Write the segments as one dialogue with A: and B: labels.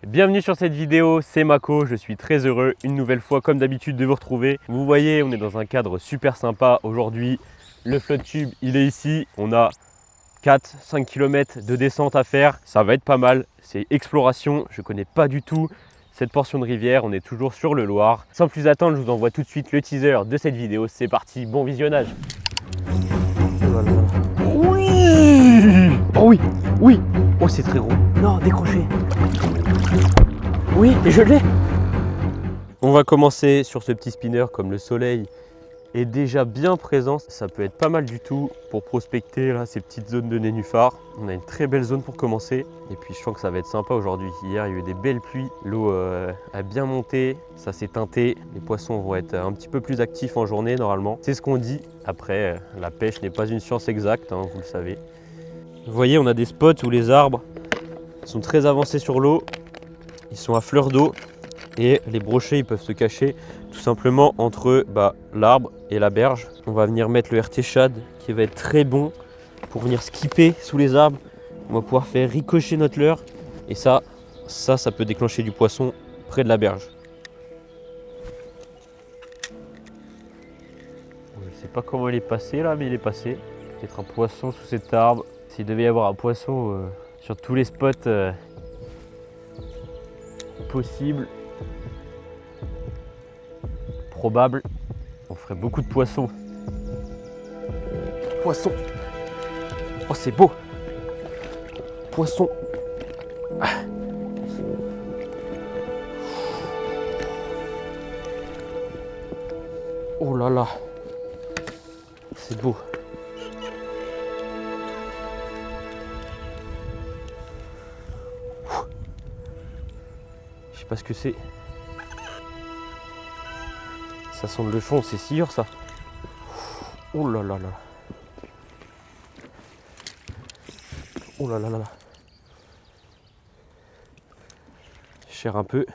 A: Bienvenue sur cette vidéo, c'est Mako, je suis très heureux une nouvelle fois comme d'habitude de vous retrouver. Vous voyez, on est dans un cadre super sympa aujourd'hui. Le flotte tube, il est ici, on a 4-5 km de descente à faire, ça va être pas mal. C'est exploration, je connais pas du tout cette portion de rivière, on est toujours sur le Loir. Sans plus attendre, je vous envoie tout de suite le teaser de cette vidéo, c'est parti, bon visionnage. Oui! Oh oui, oui! Oh c'est très gros. Non, décroché. Oui, et je l'ai. On va commencer sur ce petit spinner comme le soleil est déjà bien présent. Ça peut être pas mal du tout pour prospecter là, ces petites zones de nénuphars. On a une très belle zone pour commencer. Et puis je sens que ça va être sympa aujourd'hui. Hier, il y a eu des belles pluies. L'eau a bien monté. Ça s'est teinté. Les poissons vont être un petit peu plus actifs en journée normalement. C'est ce qu'on dit. Après, la pêche n'est pas une science exacte, hein, vous le savez. Vous voyez, on a des spots où les arbres sont très avancés sur l'eau. Ils sont à fleur d'eau. Et les brochets ils peuvent se cacher tout simplement entre l'arbre et la berge. On va venir mettre le RT Shad qui va être très bon pour venir skipper sous les arbres. On va pouvoir faire ricocher notre leurre et ça peut déclencher du poisson près de la berge. Je ne sais pas comment il est passé là, mais il est passé. Peut-être un poisson sous cet arbre. S'il devait y avoir un poisson sur tous les spots possibles, probable, on ferait beaucoup de poissons. Poisson. Oh c'est beau. Poisson. Oh là là. C'est beau. Je sais pas ce que c'est. Ça sonde le fond, c'est sciure ça. Oh là là là. Oh là là là là. Je serre un peu.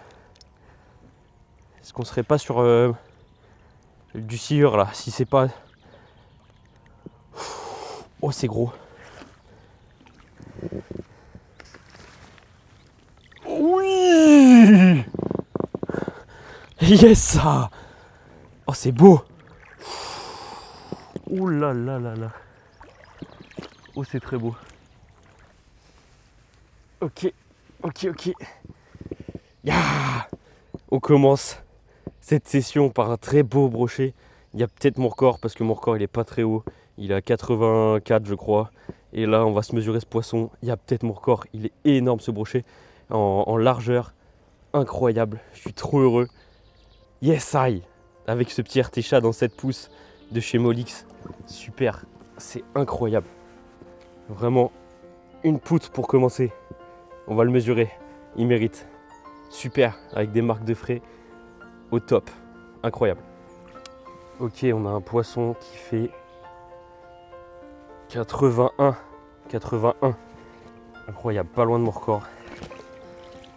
A: Est-ce qu'on serait pas sur du sciure là? Si c'est pas. Oh c'est gros. Oui. Yes ça. Oh c'est beau. Oh là là là là. Oh c'est très beau. Ok. Yeah. On commence cette session par un très beau brochet. Il y a peut-être mon record parce que mon record il est pas très haut. Il est à 84 je crois. Et là on va se mesurer ce poisson. Il y a peut-être mon record. Il est énorme ce brochet. En largeur. Incroyable. Je suis trop heureux. Yes I. Avec ce petit RT Shad dans 7 pouces de chez Molix. Super. C'est incroyable. Vraiment une poutre pour commencer. On va le mesurer. Il mérite. Super. Avec des marques de frais. Au top. Incroyable. Ok, on a un poisson qui fait 81. Incroyable, pas loin de mon record.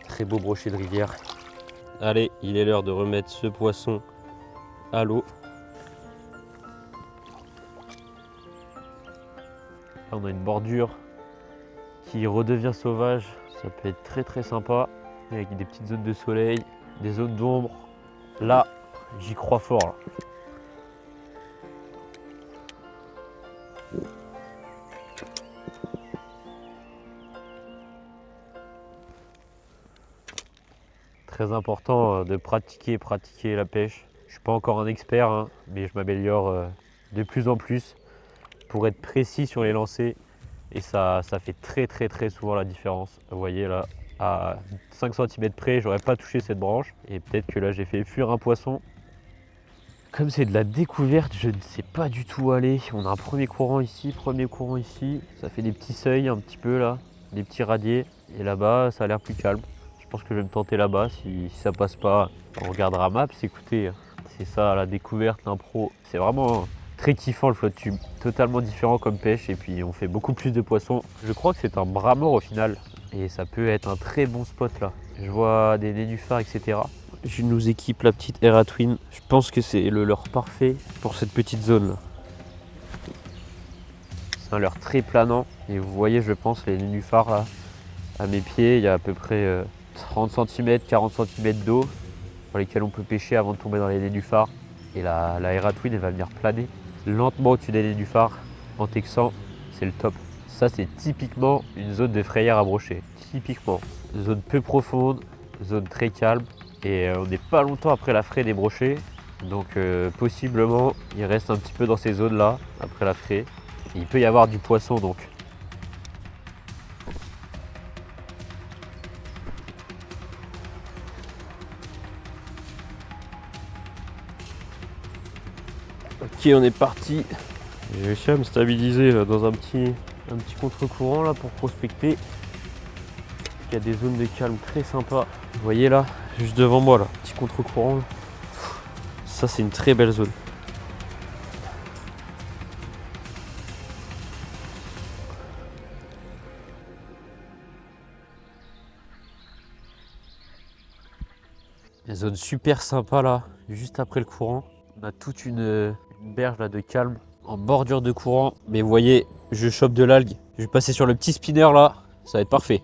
A: Très beau brochet de rivière. Allez, il est l'heure de remettre ce poisson à l'eau. Là, on a une bordure qui redevient sauvage. Ça peut être très très sympa. Avec des petites zones de soleil, des zones d'ombre. Là, j'y crois fort. Là. Très important de pratiquer la pêche. Je ne suis pas encore un expert, hein, mais je m'améliore de plus en plus pour être précis sur les lancers. Et ça fait très souvent la différence. Vous voyez là, à 5 cm près, j'aurais pas touché cette branche. Et peut-être que là, j'ai fait fuir un poisson. Comme c'est de la découverte, je ne sais pas du tout où aller. On a un premier courant ici. Ça fait des petits seuils un petit peu là, des petits radiers. Et là-bas, ça a l'air plus calme. Je pense que je vais me tenter là-bas. Si ça passe pas, on regardera Maps. Écoutez, c'est ça la découverte, l'impro. C'est vraiment très kiffant le flotte tube. Totalement différent comme pêche. Et puis on fait beaucoup plus de poissons. Je crois que c'est un bras mort au final. Et ça peut être un très bon spot là. Je vois des nénuphars, etc. Je nous équipe la petite Era Twin. Je pense que c'est le leurre parfait pour cette petite zone là. C'est un leurre très planant. Et vous voyez, je pense, les nénuphars là, à mes pieds. Il y a à peu près 30 cm, 40 cm d'eau dans lesquels on peut pêcher avant de tomber dans les nénuphars. Et la Era Twin elle va venir planer lentement au-dessus des nénuphars en texant, c'est le top. Ça c'est typiquement une zone de frayère à brocher, typiquement. Zone peu profonde, zone très calme et on n'est pas longtemps après la fraie des brochets. Donc possiblement il reste un petit peu dans ces zones là après la fraie. Et il peut y avoir du poisson donc. Ok, on est parti. J'ai réussi à me stabiliser là, dans un petit contre-courant là pour prospecter. Il y a des zones de calme très sympas. Vous voyez là, juste devant moi là, petit contre-courant. Là. Ça c'est une très belle zone. Une zone super sympa là, juste après le courant. On a toute une berge là de calme en bordure de courant. Mais vous voyez, je chope de l'algue. Je vais passer sur le petit spinner là, ça va être parfait.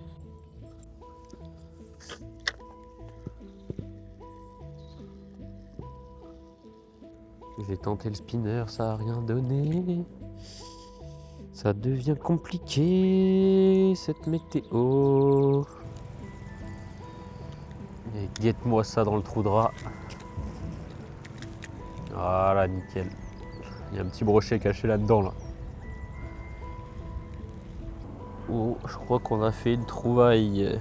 A: J'ai tenté le spinner, ça n'a rien donné. Ça devient compliqué cette météo. Et guette-moi ça dans le trou de rat. Voilà, nickel. Il y a un petit brochet caché là-dedans là. Oh, je crois qu'on a fait une trouvaille.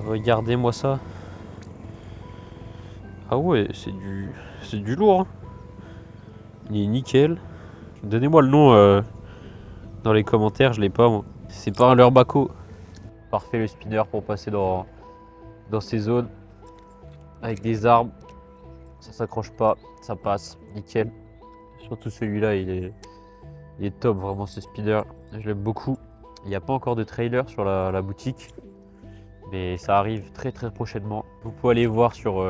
A: Regardez-moi ça. Ah ouais, c'est du lourd. Hein. Il est nickel. Donnez-moi le nom dans les commentaires, je l'ai pas moi. C'est pas un leurre baco. Parfait le spinner pour passer dans ces zones avec des arbres. Ça s'accroche pas, ça passe, nickel. Surtout celui-là, il est top vraiment ce spinner. Je l'aime beaucoup. Il n'y a pas encore de trailer sur la boutique, mais ça arrive très très prochainement. Vous pouvez aller voir sur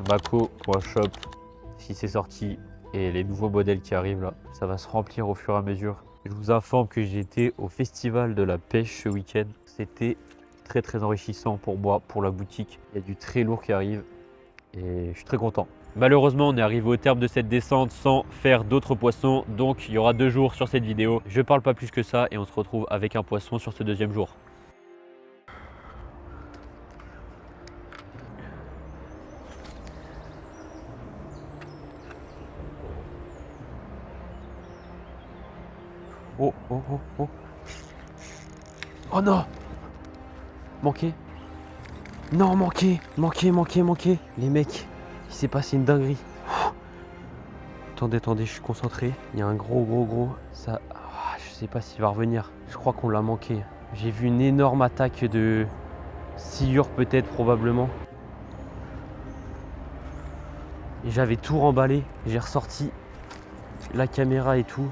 A: baco.shop si c'est sorti et les nouveaux modèles qui arrivent là. Ça va se remplir au fur et à mesure. Je vous informe que j'ai été au festival de la pêche ce week-end. C'était très très enrichissant pour moi, pour la boutique. Il y a du très lourd qui arrive et je suis très content. Malheureusement, on est arrivé au terme de cette descente sans faire d'autres poissons, donc il y aura 2 jours sur cette vidéo. Je parle pas plus que ça et on se retrouve avec un poisson sur ce 2e jour. Oh, oh, oh, oh. Oh non! Manqué. Non, manqué. Les mecs, il s'est passé une dinguerie. Attendez, je suis concentré. Il y a un gros. Ça, je sais pas s'il va revenir. Je crois qu'on l'a manqué. J'ai vu une énorme attaque de sciure peut-être, probablement. Et j'avais tout remballé. J'ai ressorti la caméra et tout.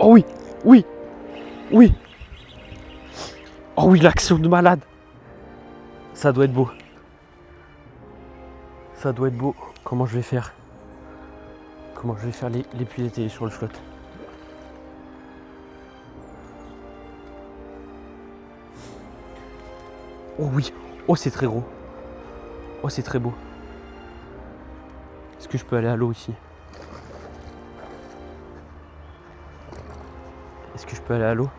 A: Oh oui. Oh oui, l'action de malade. Ça doit être beau. Comment je vais faire les pluies d'été sur le flotte? Oh oui. Oh, c'est très gros. Oh, c'est très beau. Est-ce que je peux aller à l'eau ici? Est-ce que je peux aller à l'eau?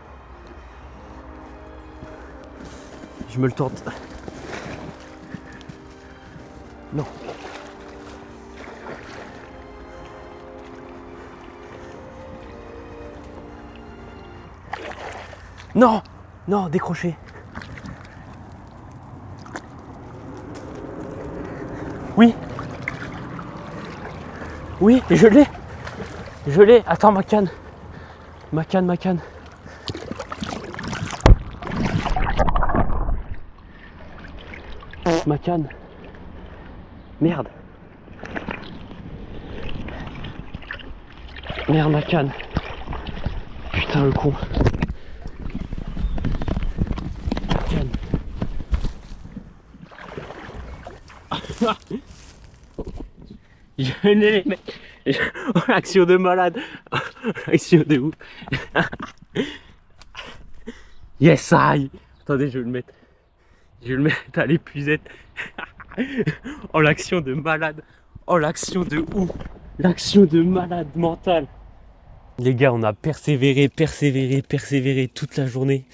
A: Je me le tente. Non. Non, décroché. Oui, je l'ai. Attends, ma canne. Ma canne. Ma canne. Merde. Merde, ma canne. Putain, le con. Ma canne. Je n'ai les mecs. Oh, l'action de malade. L'action de ouf. Yes, I. Attendez, je vais le mettre. Je vais le mettre à l'épuisette. Oh, l'action de malade. Oh, l'action de ouf. L'action de malade mental. Les gars, on a persévéré toute la journée.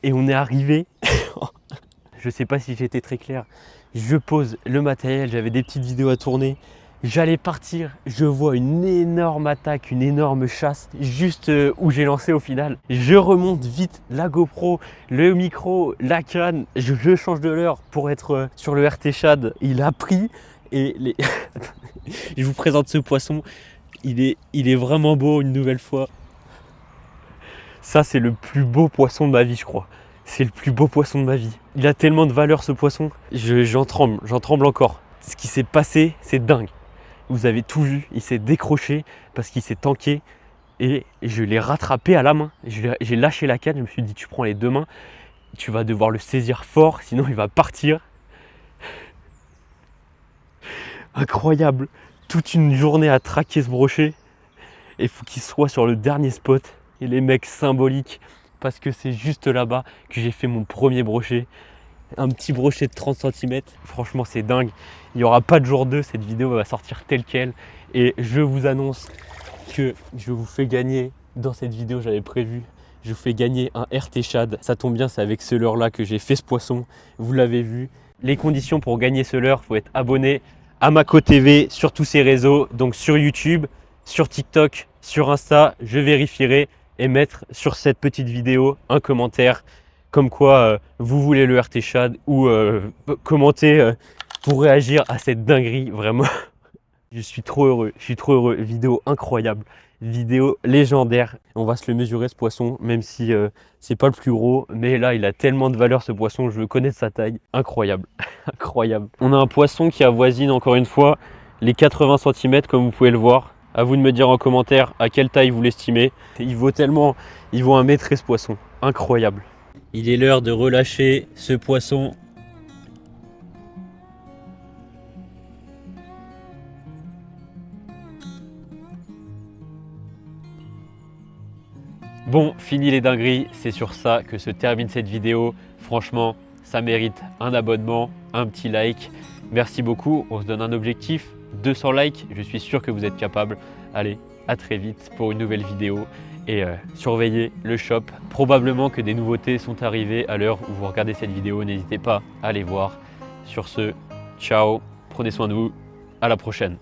A: Et on est arrivé. Je sais pas si j'étais très clair. Je pose le matériel, j'avais des petites vidéos à tourner. J'allais partir, je vois une énorme attaque, une énorme chasse, juste où j'ai lancé au final. Je remonte vite la GoPro, le micro, la canne, je change de l'heure pour être sur le RT Shad. Il a pris et je vous présente ce poisson. Il est vraiment beau une nouvelle fois. Ça, c'est le plus beau poisson de ma vie, je crois. C'est le plus beau poisson de ma vie. Il a tellement de valeur, ce poisson. J'en tremble encore. Ce qui s'est passé, c'est dingue. Vous avez tout vu, il s'est décroché parce qu'il s'est tanké et je l'ai rattrapé à la main. J'ai lâché la canne, je me suis dit tu prends les deux mains, tu vas devoir le saisir fort, sinon il va partir. Incroyable, toute une journée à traquer ce brochet et il faut qu'il soit sur le dernier spot. Et les mecs symboliques, parce que c'est juste là-bas que j'ai fait mon premier brochet. Un petit brochet de 30 cm, franchement c'est dingue. Il n'y aura pas de jour 2, cette vidéo va sortir telle quelle. Et je vous annonce que je vous fais gagner, dans cette vidéo j'avais prévu, je vous fais gagner un RT Shad. Ça tombe bien, c'est avec ce leurre là que j'ai fait ce poisson, vous l'avez vu. Les conditions pour gagner ce leurre, il faut être abonné à Mako TV sur tous ces réseaux, donc sur YouTube, sur TikTok, sur Insta, je vérifierai et mettre sur cette petite vidéo un commentaire comme quoi vous voulez le RT Shad ou commenter pour réagir à cette dinguerie, vraiment. Je suis trop heureux, vidéo incroyable, vidéo légendaire. On va se le mesurer ce poisson, même si c'est pas le plus gros, mais là il a tellement de valeur ce poisson, je veux connaître sa taille, incroyable, incroyable. On a un poisson qui avoisine encore une fois les 80 cm comme vous pouvez le voir. À vous de me dire en commentaire à quelle taille vous l'estimez. Il vaut un mètre ce poisson, incroyable. Il est l'heure de relâcher ce poisson. Bon, fini les dingueries, c'est sur ça que se termine cette vidéo. Franchement, ça mérite un abonnement, un petit like. Merci beaucoup, on se donne un objectif, 200 likes, je suis sûr que vous êtes capable. Allez, à très vite pour une nouvelle vidéo. Et surveillez le shop. Probablement que des nouveautés sont arrivées à l'heure où vous regardez cette vidéo. N'hésitez pas à les voir. Sur ce, ciao, prenez soin de vous, à la prochaine.